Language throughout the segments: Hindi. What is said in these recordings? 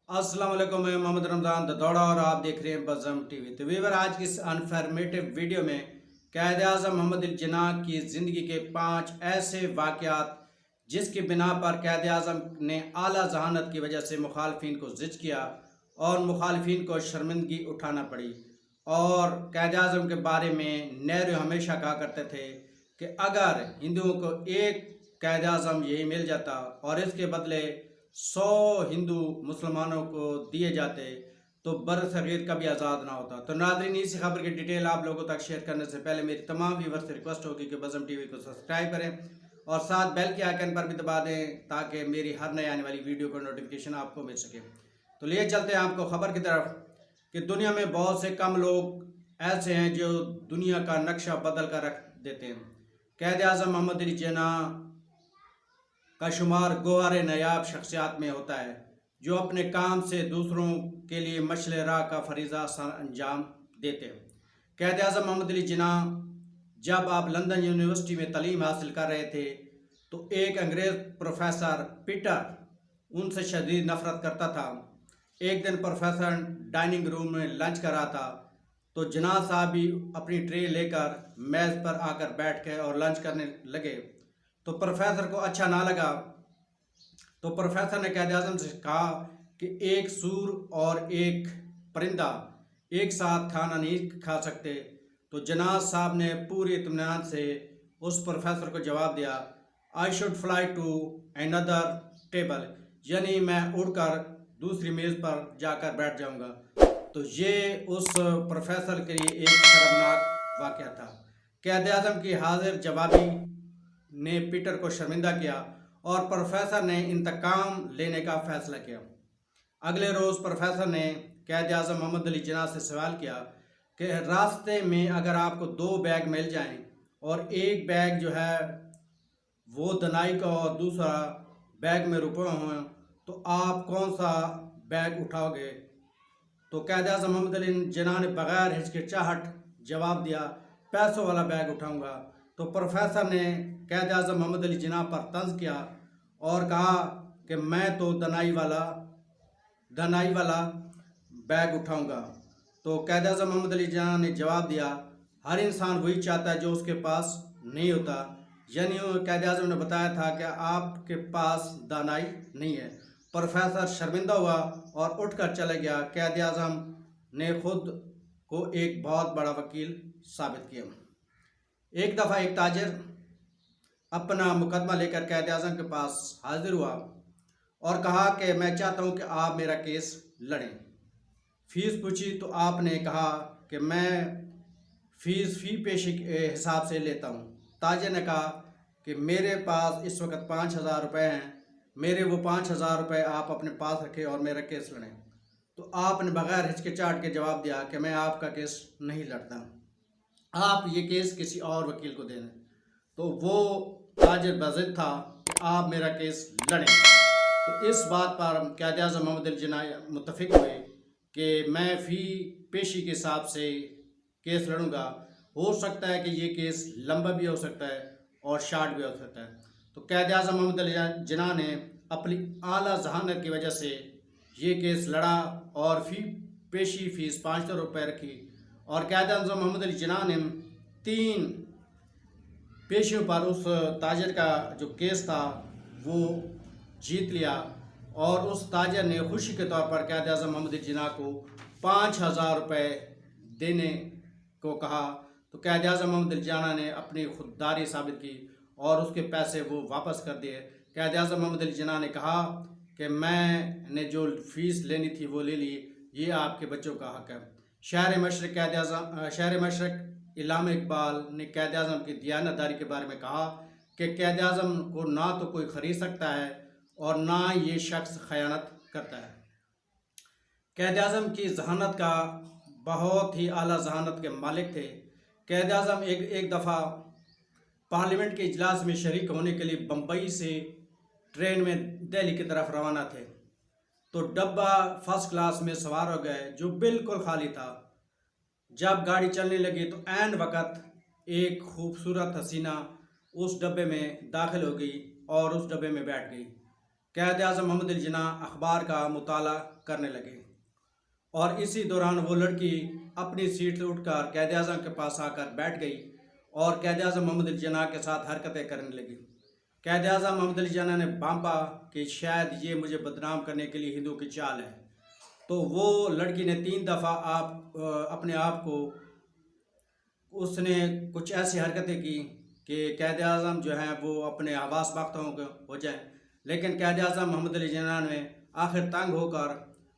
अस्सलाम वालेकुम, मैं मोहम्मद रमज़ान दौड़ा और आप देख रहे हैं बज़म टीवी। तो वीवर, आज की इस अनफॉर्मेटिव वीडियो में कायद आज़म मोहम्मद अली जिन्ना की ज़िंदगी के 5 ऐसे वाक़यात जिसकी बिना पर कायद आज़म ने आला जहानत की वजह से मुखालफिन को ज़िद किया और मुखालफिन को शर्मिंदगी उठाना पड़ी। और कायद आज़म के बारे में नेहरू हमेशा कहा करते थे कि अगर हिंदुओं को एक कायद आज़म यही मिल जाता और इसके बदले 100 हिंदू मुसलमानों को दिए जाते तो बर सग़ीर कभी आज़ाद ना होता। तो नाज़रीन, इसी खबर की डिटेल आप लोगों तक शेयर करने से पहले मेरी तमाम व्यूअर्स से रिक्वेस्ट होगी कि बज़म टीवी को सब्सक्राइब करें और साथ बेल के आइकन पर भी दबा दें ताकि मेरी हर नई आने वाली वीडियो का नोटिफिकेशन आपको मिल सके। तो लिए चलते हैं आपको खबर की तरफ कि दुनिया में बहुत से कम लोग ऐसे हैं जो दुनिया का नक्शा बदल कर रख देते हैं। कायद आज़म मोहम्मद अली जिन्ना का शुमार गोहर नायाब शख्सियात में होता है जो अपने काम से दूसरों के लिए मशल राह का फरीज़ा सर अंजाम देते हैं। कायद आज़म मोहम्मद अली जिन्ना जब आप लंदन यूनिवर्सिटी में तालीम हासिल कर रहे थे तो एक अंग्रेज़ प्रोफेसर पीटर उनसे शदीद नफ़रत करता था। एक दिन प्रोफेसर डाइनिंग रूम में लंच कर रहा था तो जिन्ना साहब भी अपनी ट्रे लेकर मेज़ पर आकर बैठ गए और लंच करने लगे। तो प्रोफेसर को अच्छा ना लगा तो प्रोफेसर ने कायद आज़म से कहा कि एक सूर और एक परिंदा एक साथ खाना नहीं खा सकते। तो जनाब साहब ने पूरी इत्मीनान से उस प्रोफेसर को जवाब दिया, I should fly to another table, यानी मैं उड़कर दूसरी मेज़ पर जाकर बैठ जाऊंगा। तो ये उस प्रोफेसर के लिए एक शर्मनाक वाक़या था। कायद आज़म की हाजिर जवाबी ने पीटर को शर्मिंदा किया और प्रोफेसर ने इंतकाम लेने का फैसला किया। अगले रोज़ प्रोफेसर ने कायद आज़म मोहम्मद अली जिन्ना से सवाल किया कि रास्ते में अगर आपको 2 बैग मिल जाएं और एक बैग जो है वो दनाई का और दूसरा बैग में रुपए हों तो आप कौन सा बैग उठाओगे? तो कायद आज़म मोहम्मद अली जिन्ना ने बगैर हिचकिचाहट जवाब दिया, पैसों वाला बैग उठाऊंगा। तो प्रोफेसर ने कायद आज़म मोहम्मद अली जिन्ना पर तंज किया और कहा कि मैं तो दनाई वाला बैग उठाऊंगा। तो कायद आज़म मोहम्मद अली जिन्ना ने जवाब दिया, हर इंसान वही चाहता है जो उसके पास नहीं होता। यानी कायद आज़म ने बताया था कि आपके पास दानाई नहीं है। प्रोफेसर शर्मिंदा हुआ और उठकर चले गया। कायद आज़म ने खुद को एक बहुत बड़ा वकील साबित किया। एक दफ़ा एक ताजिर अपना मुकदमा लेकर कायद आज़म के पास हाजिर हुआ और कहा कि मैं चाहता हूं कि आप मेरा केस लड़ें। फ़ीस पूछी तो आपने कहा कि मैं फ़ीस फ़ी पेशी के हिसाब से लेता हूं। ताजिर ने कहा कि मेरे पास इस वक्त 5,000 रुपये हैं, मेरे वो 5,000 रुपये आप अपने पास रखें और मेरा केस लड़ें। तो आपने बगैर हिचकिचाहट के जवाब दिया कि मैं आपका केस नहीं लड़ता, आप ये केस किसी और वकील को दें। तो वो ताजिर बाज़िद था कि आप मेरा केस लड़ें। तो इस बात पर कायद आज़म मोहम्मद अली जिन्ना मुत्तफ़िक हुए कि मैं फ़ी पेशी के हिसाब से केस लड़ूंगा। हो सकता है कि ये केस लंबा भी हो सकता है और शार्ट भी हो सकता है। तो कायद आज़म मोहम्मद अली जिन्ना ने अपनी आला जहानत की वजह से ये केस लड़ा और फ़ी पेशी फ़ीस 500 रुपये रखी और कायद आज़म मोहम्मद अली जिन्ना ने 3 पेशियों पर उस ताजिर का जो केस था वो जीत लिया और उस ताजिर ने खुशी के तौर पर कायद आज़म मोहम्मद अली जिन्ना को 5,000 रुपये देने को कहा। तो कायद आज़म मोहम्मद अली जिन्ना ने अपनी खुददारी साबित की और उसके पैसे वो वापस कर दिए। कायद आज़म मोहम्मद अली जिन्ना ने कहा कि मैंने जो फ़ीस लेनी थी वो ले ली, ये आपके बच्चों का हक है। शहर मशरक़ इल्हाम इकबाल ने कायद आज़म की दियानतदारी के बारे में कहा कि कायद आज़म को ना तो कोई ख़रीद सकता है और ना ये शख्स ख़यानत करता है। कायद आज़म की जहानत का बहुत ही आला जहानत के मालिक थे। कायद आज़म एक दफ़ा पार्लियामेंट के इजलास में शरीक होने के लिए बम्बई से ट्रेन में दिल्ली की तरफ रवाना थे तो डब्बा फर्स्ट क्लास में सवार हो गए जो बिल्कुल खाली था। जब गाड़ी चलने लगी तो ऐन वक़्त एक खूबसूरत हसीना उस डब्बे में दाखिल हो गई और उस डब्बे में बैठ गई। क़ायद आज़म मोहम्मद अली जिन्ना अखबार का मुताला करने लगे और इसी दौरान वो लड़की अपनी सीट से उठकर क़ायद आज़म के पास आकर बैठ गई और क़ायद आज़म मोहम्मद अली जिन्ना के साथ हरकतें करने लगी। क़ायद आज़म मोहम्मद अली जिन्ना ने भांपा कि शायद ये मुझे बदनाम करने के लिए हिंदू की चाल है, तो वो लड़की ने 3 दफ़ा अपने आप को उसने कुछ ऐसी हरकतें की कि क़ायद आज़म जो हैं वो अपने हवास बाख्त हो जाए। लेकिन क़ायद आज़म मोहम्मद अली जिन्ना ने आखिर तंग होकर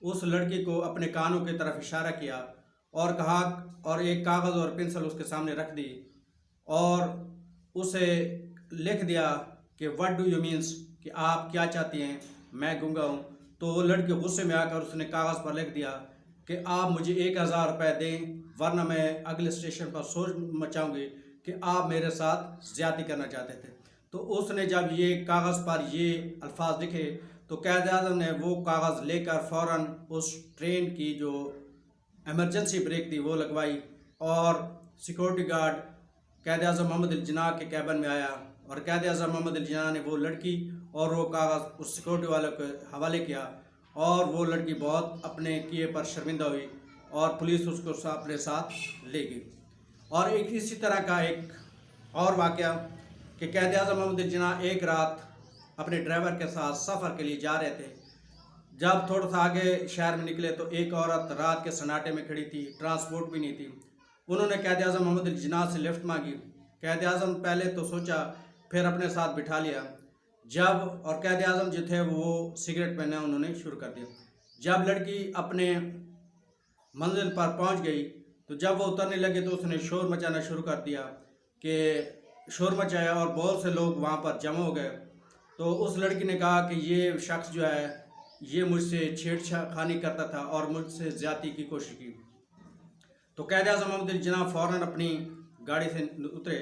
उस लड़की को अपने कानों की तरफ इशारा किया और कहा और एक कागज़ और पेंसिल उसके सामने रख दी और उसे लिख दिया कि व्हाट डू यू मीन्स, कि आप क्या चाहती हैं, मैं गूंगा हूँ। तो वो लड़की गुस्से में आकर उसने कागज़ पर लिख दिया कि आप मुझे 1000 रुपये दें वरना मैं अगले स्टेशन पर सोच मचाऊंगी कि आप मेरे साथ ज़्यादती करना चाहते थे। तो उसने जब ये कागज़ पर ये अल्फाज लिखे तो क़ायद आज़म ने वो कागज़ लेकर फ़ौरन उस ट्रेन की जो एमरजेंसी ब्रेक थी वो लगवाई और सिक्योरिटी गार्ड क़ायद आज़म मोहम्मद अली जिन्ना के कैबिन में आया और क़ायद आज़म मोहम्मद अली जिन्ना ने वो लड़की और वो कागज़ उस सिक्योरिटी वाले के हवाले किया और वो लड़की बहुत अपने किए पर शर्मिंदा हुई और पुलिस उसको अपने साथ ले गई। और एक इसी तरह का एक और वाक़या कि क़ायद आज़म मोहम्मद अली जिन्ना एक रात अपने ड्राइवर के साथ सफ़र के लिए जा रहे थे। जब थोड़ा सा आगे शहर में निकले तो एक औरत रात के सन्नाटे में खड़ी थी, ट्रांसपोर्ट भी नहीं थी। उन्होंने क़ायद आज़म मोहम्मद अली जिन्ना से लिफ्ट मांगी। क़ायद आज़म पहले तो सोचा, फिर अपने साथ बिठा लिया। जब और क़ायद आज़म जो थे वो सिगरेट पीना उन्होंने शुरू कर दिया। जब लड़की अपने मंजिल पर पहुंच गई तो जब वो उतरने लगे तो उसने शोर मचाना शुरू कर दिया कि शोर मचाया और बहुत से लोग वहाँ पर जमा हो गए। तो उस लड़की ने कहा कि ये शख्स जो है ये मुझसे छेड़छाड़ी करता था और मुझसे ज़्यादती की कोशिश की। तो क़ायद आज़म मोहम्मद अली जिन्ना फ़ौरन अपनी गाड़ी से उतरे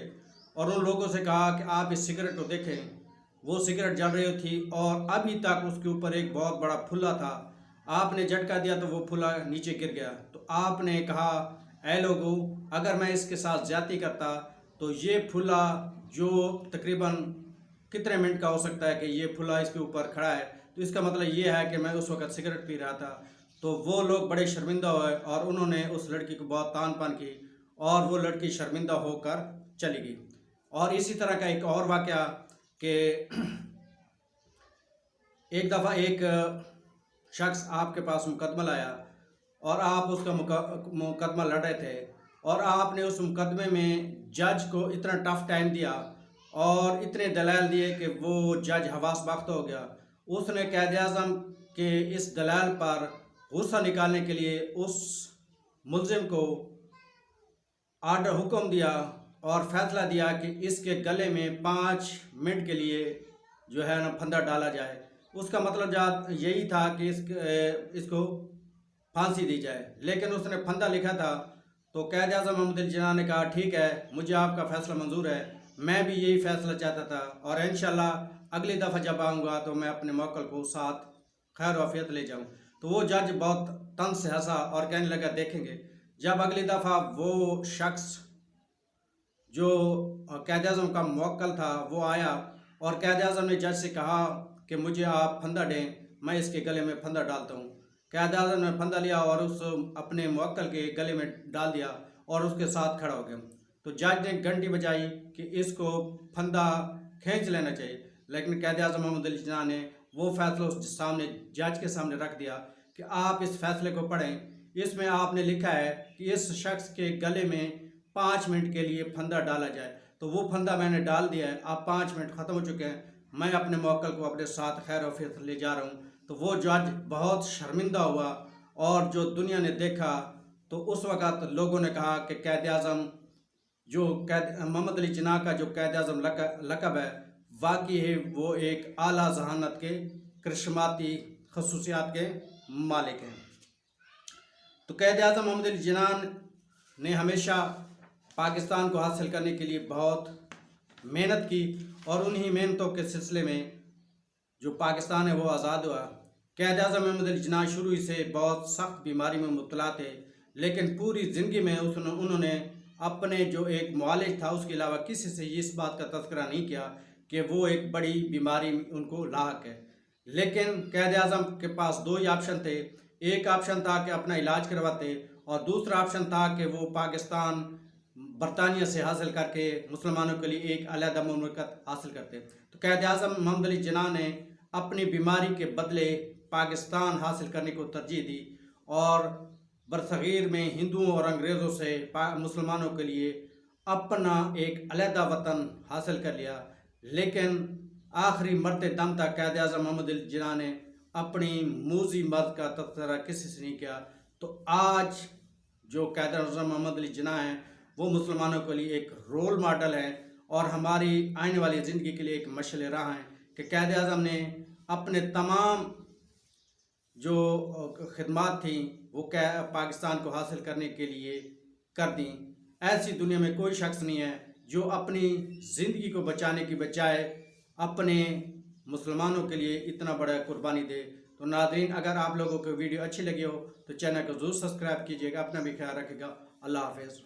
और उन लोगों से कहा कि आप इस सिगरेट को देखें। वो सिगरेट जल रही थी और अभी तक उसके ऊपर एक बहुत बड़ा फुल्ला था। आपने झटका दिया तो वो फुल्ला नीचे गिर गया। तो आपने कहा, ऐ लोगों, अगर मैं इसके साथ ज़्यादती करता तो ये फुल्ला जो तकरीबन कितने मिनट का हो सकता है कि ये फुल्ला इसके ऊपर खड़ा है, तो इसका मतलब ये है कि मैं उस वक़्त सिगरेट पी रहा था। तो वो लोग बड़े शर्मिंदा हुए और उन्होंने उस लड़की को बहुत तान पान की और वो लड़की शर्मिंदा होकर चली गई। और इसी तरह का एक और वाक़या कि एक दफ़ा एक शख्स आपके पास मुकदमा लाया और आप उसका मुकदमा लड़ रहे थे और आपने उस मुकदमे में जज को इतना टफ टाइम दिया और इतने दलाल दिए कि वो जज हवास बाख्त हो गया। उसने क़ायद आज़म के इस दलाल पर गुस्सा निकालने के लिए उस मुल्ज़िम को आर्डर हुक्म दिया और फैसला दिया कि इसके गले में 5 मिनट के लिए जो है ना फंदा डाला जाए। उसका मतलब यही था कि इसको फांसी दी जाए। लेकिन उसने फंदा लिखा था तो क़ायद आज़म मोहम्मद अली जिन्ना ने कहा, ठीक है, मुझे आपका फ़ैसला मंजूर है, मैं भी यही फ़ैसला चाहता था और इंशाल्लाह अगली दफ़ा जब आऊँगा तो मैं अपने मौकल को साथ खैर वाफियत ले जाऊँ। तो वो जज बहुत तंज से हंसा और कहने लगा, देखेंगे। जब अगली दफ़ा वो शख्स जो क़ायद आज़म का मुवक्किल था वो आया और क़ायद आज़म ने जज से कहा कि मुझे आप फंदा दें, मैं इसके गले में फंदा डालता हूँ। क़ायद आज़म ने फंदा लिया और उस अपने मुवक्किल के गले में डाल दिया और उसके साथ खड़ा हो गया। तो जज ने घंटी बजाई कि इसको फंदा खींच लेना चाहिए, लेकिन क़ायद आज़म मोहम्मद अली जिन्ना ने वो फैसला उस सामने जज के सामने रख दिया कि आप इस फैसले को पढ़ें। इसमें आपने लिखा है कि इस शख्स के गले में 5 मिनट के लिए फंदा डाला जाए। तो वो फंदा मैंने डाल दिया है, अब 5 मिनट ख़त्म हो चुके हैं, मैं अपने मौकल को अपने साथ खैर वाफियत ले जा रहा हूँ। तो वो जज बहुत शर्मिंदा हुआ और जो दुनिया ने देखा तो उस वक़्त लोगों ने कहा कि क़ायद आज़म जो मोहम्मद अली जिन्ना का जो क़ायद आज़म लक़ब है वाकई है वो एक आला ज़हानत के करिश्माती खसूसियात के मालिक हैं। तो क़ायद आज़म मोहम्मद अली जिन्ना ने हमेशा पाकिस्तान को हासिल करने के लिए बहुत मेहनत की और उन्हीं मेहनतों के सिलसिले में जो पाकिस्तान है वो आज़ाद हुआ। क़ायद आज़म मोहम्मद अली जिन्ना शुरू से बहुत सख्त बीमारी में मुब्तला थे, लेकिन पूरी ज़िंदगी में उन्होंने अपने जो एक मुआलिज था उसके अलावा किसी से इस बात का तज़किरा नहीं किया कि वो एक बड़ी बीमारी उनको लाहक है। लेकिन कैद आज़म के पास दो ही ऑप्शन थे। एक ऑप्शन था कि अपना इलाज करवाते और दूसरा ऑप्शन था कि वो पाकिस्तान बरतानिया से हासिल करके मुसलमानों के लिए एक अलहदा मुमलकत हासिल करते। तो कैद आज़म मोहम्मद अली जिन्ना ने अपनी बीमारी के बदले पाकिस्तान हासिल करने को तरजीह दी और बरसगीर में हिंदुओं और अंग्रेज़ों से मुसलमानों के लिए अपना एक अलहदा वतन हासिल कर लिया। लेकिन आखिरी मरते दम तक कैद आज़म मोहम्मद अली जिन्ना ने अपनी मूजी मर्द का तज़किरा किसी से नहीं किया। तो आज जो कैद आज़म मोहम्मद अली जिन्ना हैं वो मुसलमानों के लिए एक रोल मॉडल है और हमारी आने वाली ज़िंदगी के लिए एक मशाल राह हैं कि कैद आज़म ने अपने तमाम जो खिदमात थी वो पाकिस्तान को हासिल करने के लिए कर दी। ऐसी दुनिया में कोई शख्स नहीं है जो अपनी ज़िंदगी को बचाने की बजाय अपने मुसलमानों के लिए इतना बड़ा कुर्बानी दे। तो नाज़रीन, अगर आप लोगों को वीडियो अच्छी लगी हो तो चैनल को ज़रूर सब्सक्राइब कीजिएगा। अपना भी ख्याल रखिएगा। अल्लाह हाफ़िज़।